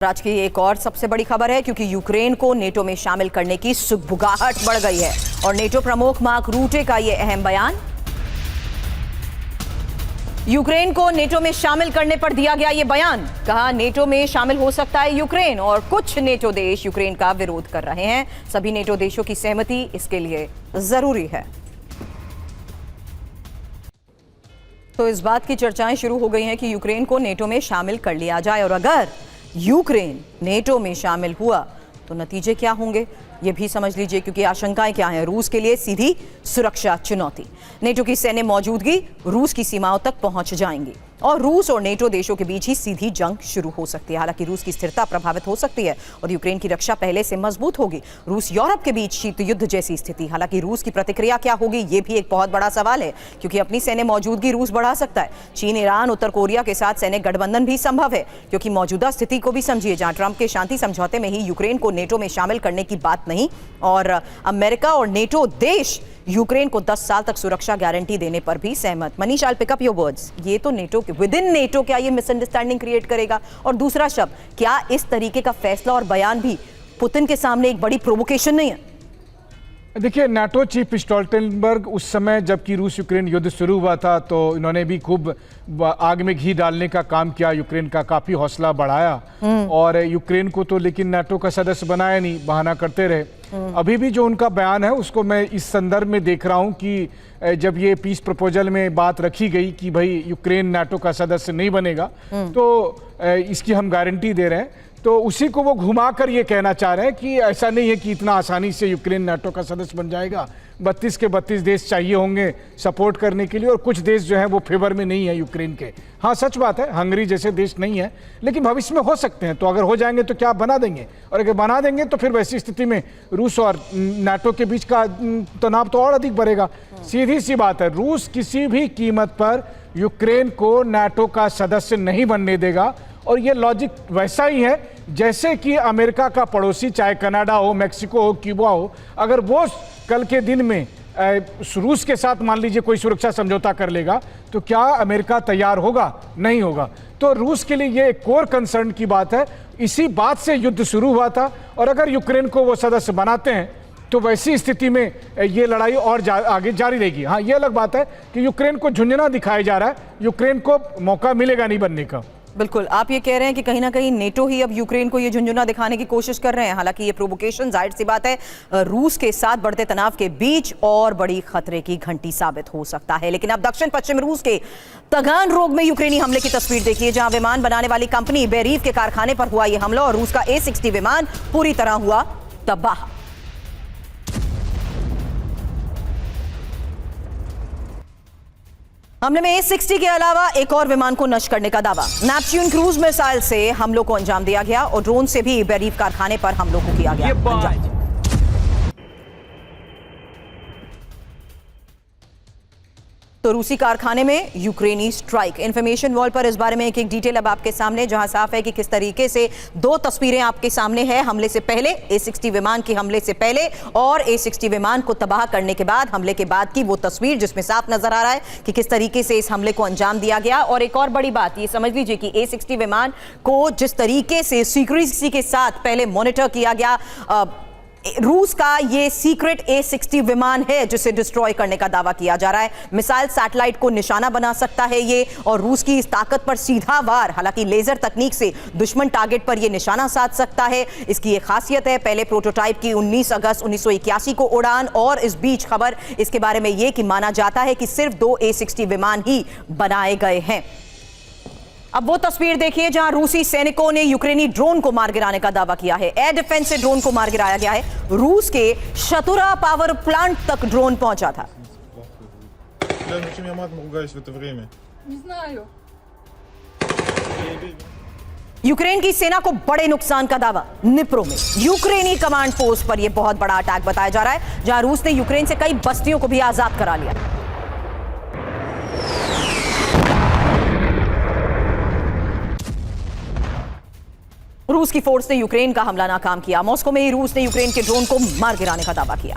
आज की एक और सबसे बड़ी खबर है क्योंकि यूक्रेन को नेटो में शामिल करने की सुगबुगाहट बढ़ गई है और नेटो प्रमुख मार्क रूटे का यह अहम बयान। यूक्रेन को नेटो में शामिल करने पर दिया गया यह बयान। कहा नेटो में शामिल हो सकता है यूक्रेन और कुछ नेटो देश यूक्रेन का विरोध कर रहे हैं। सभी नेटो देशों की सहमति इसके लिए जरूरी है। तो इस बात की चर्चाएं शुरू हो गई हैं कि यूक्रेन को नेटो में शामिल कर लिया जाए और अगर यूक्रेन नेटो में शामिल हुआ तो नतीजे क्या होंगे ये भी समझ लीजिए, क्योंकि आशंकाएं क्या हैं। रूस के लिए सीधी सुरक्षा चुनौती। नेटो की सैन्य मौजूदगी रूस की सीमाओं तक पहुंच जाएंगी और रूस और नेटो देशों के बीच ही सीधी जंग शुरू हो सकती है। हालांकि रूस की स्थिरता प्रभावित हो सकती है और यूक्रेन की रक्षा पहले से मजबूत होगी। रूस यूरोप के बीच शीत युद्ध जैसी स्थिति। हालांकि रूस की प्रतिक्रिया क्या होगी ये भी एक बहुत बड़ा सवाल है, क्योंकि अपनी सैन्य मौजूदगी रूस बढ़ा सकता है। चीन, ईरान, उत्तर कोरिया के साथ सैन्य गठबंधन भी संभव है, क्योंकि मौजूदा स्थिति को भी समझिए, जहां ट्रंप के शांति समझौते में ही यूक्रेन को नेटो में शामिल करने की बात नहीं और अमेरिका और नेटो देश यूक्रेन को 10 साल तक सुरक्षा गारंटी देने पर भी सहमत। Manish, I pick up your words. ये तो नेटो के विद इन नेटो क्या ये मिसअंडरस्टैंडिंग क्रिएट करेगा? और दूसरा शब्द, क्या इस तरीके का फैसला और बयान भी पुतिन के सामने एक बड़ी प्रोवोकेशन नहीं है? देखिए, नाटो चीफ स्टोल्टनबर्ग उस समय जबकि रूस यूक्रेन युद्ध शुरू हुआ था तो इन्होंने भी खूब आग में घी डालने का काम किया, यूक्रेन का काफ़ी हौसला बढ़ाया और यूक्रेन को तो लेकिन नाटो का सदस्य बनाया नहीं, बहाना करते रहे। अभी भी जो उनका बयान है उसको मैं इस संदर्भ में देख रहा हूँ कि जब ये पीस प्रपोजल में बात रखी गई कि भाई यूक्रेन नाटो का सदस्य नहीं बनेगा तो इसकी हम गारंटी दे रहे हैं, तो उसी को वो घुमाकर ये कहना चाह रहे हैं कि ऐसा नहीं है कि इतना आसानी से यूक्रेन नाटो का सदस्य बन जाएगा। 32 के 32 देश चाहिए होंगे सपोर्ट करने के लिए और कुछ देश जो हैं वो फेवर में नहीं है यूक्रेन के। हाँ, सच बात है, हंगरी जैसे देश नहीं है, लेकिन भविष्य में हो सकते हैं। तो अगर हो जाएंगे तो क्या बना देंगे, और अगर बना देंगे तो फिर वैसी स्थिति में रूस और नाटो के बीच का तनाव तो और अधिक बढ़ेगा। सीधी सी बात है, रूस किसी भी कीमत पर यूक्रेन को नाटो का सदस्य नहीं बनने देगा और ये लॉजिक वैसा ही है जैसे कि अमेरिका का पड़ोसी, चाहे कनाडा हो, मैक्सिको हो, क्यूबा हो, अगर वो कल के दिन में रूस के साथ मान लीजिए कोई सुरक्षा समझौता कर लेगा तो क्या अमेरिका तैयार होगा? नहीं होगा। तो रूस के लिए ये एक कोर कंसर्न की बात है। इसी बात से युद्ध शुरू हुआ था और अगर यूक्रेन को वो सदस्य बनाते हैं तो वैसी स्थिति में ये लड़ाई और आगे जारी रहेगी। हाँ, ये अलग बात है कि यूक्रेन को झुंझुना दिखाया जा रहा है, यूक्रेन को मौका मिलेगा नहीं बनने का। बिल्कुल, आप ये कह रहे हैं कि कहीं ना कहीं नेटो ही अब यूक्रेन को ये झुंझुना दिखाने की कोशिश कर रहे हैं। हालांकि ये प्रोवोकेशन जाहिर सी बात है रूस के साथ बढ़ते तनाव के बीच और बड़ी खतरे की घंटी साबित हो सकता है। लेकिन अब दक्षिण पश्चिम रूस के तगानरोग में यूक्रेनी हमले की तस्वीर देखिए, जहां विमान बनाने वाली कंपनी बेरीव के कारखाने पर हुआ यह हमला और रूस का A-60 विमान पूरी तरह हुआ तबाह। हमले में A-60 के अलावा एक और विमान को नष्ट करने का दावा। नेपच्यून क्रूज मिसाइल से हमलों को अंजाम दिया गया और ड्रोन से भी बेरीव कारखाने पर हमलों को किया गया। तो रूसी कारखाने में यूक्रेनी स्ट्राइक। इंफॉर्मेशन वॉल पर इस बारे में एक डिटेल अब आपके सामने, जहां साफ है कि किस तरीके से दो तस्वीरें आपके सामने है। हमले से पहले A-60 विमान के हमले से पहले और A-60 विमान को तबाह करने के बाद, हमले के बाद की वो तस्वीर जिसमें साफ नजर आ रहा है कि किस तरीके से इस हमले को अंजाम दिया गया। और एक और बड़ी बात ये समझ लीजिए कि A-60 विमान को जिस तरीके से सीक्रेसी के साथ पहले मॉनिटर किया गया, रूस का ये सीक्रेट A-60 विमान है जिसे डिस्ट्रॉय करने का दावा किया जा रहा है। मिसाइल सैटेलाइट को निशाना बना सकता है ये और रूस की इस ताकत पर सीधा वार, हालांकि लेजर तकनीक से दुश्मन टारगेट पर ये निशाना साध सकता है। इसकी एक खासियत है, पहले प्रोटोटाइप की 19 अगस्त 1981 को उड़ान, और इस बीच खबर इसके बारे में यह कि माना जाता है कि सिर्फ 2 A-60 विमान ही बनाए गए हैं। अब वो तस्वीर देखिए जहां रूसी सैनिकों ने यूक्रेनी ड्रोन को मार गिराने का दावा किया है। एयर डिफेंस से ड्रोन को मार गिराया गया है। रूस के शतुरा पावर प्लांट तक ड्रोन पहुंचा था। यूक्रेन की सेना को बड़े नुकसान का दावा। निप्रो में यूक्रेनी कमांड पोस्ट पर यह बहुत बड़ा अटैक बताया जा रहा है, जहां रूस ने यूक्रेन से कई बस्तियों को भी आजाद करा लिया। रूस की फोर्स ने यूक्रेन का हमला नाकाम किया। मॉस्को में ही रूस ने यूक्रेन के ड्रोन को मार गिराने का दावा किया।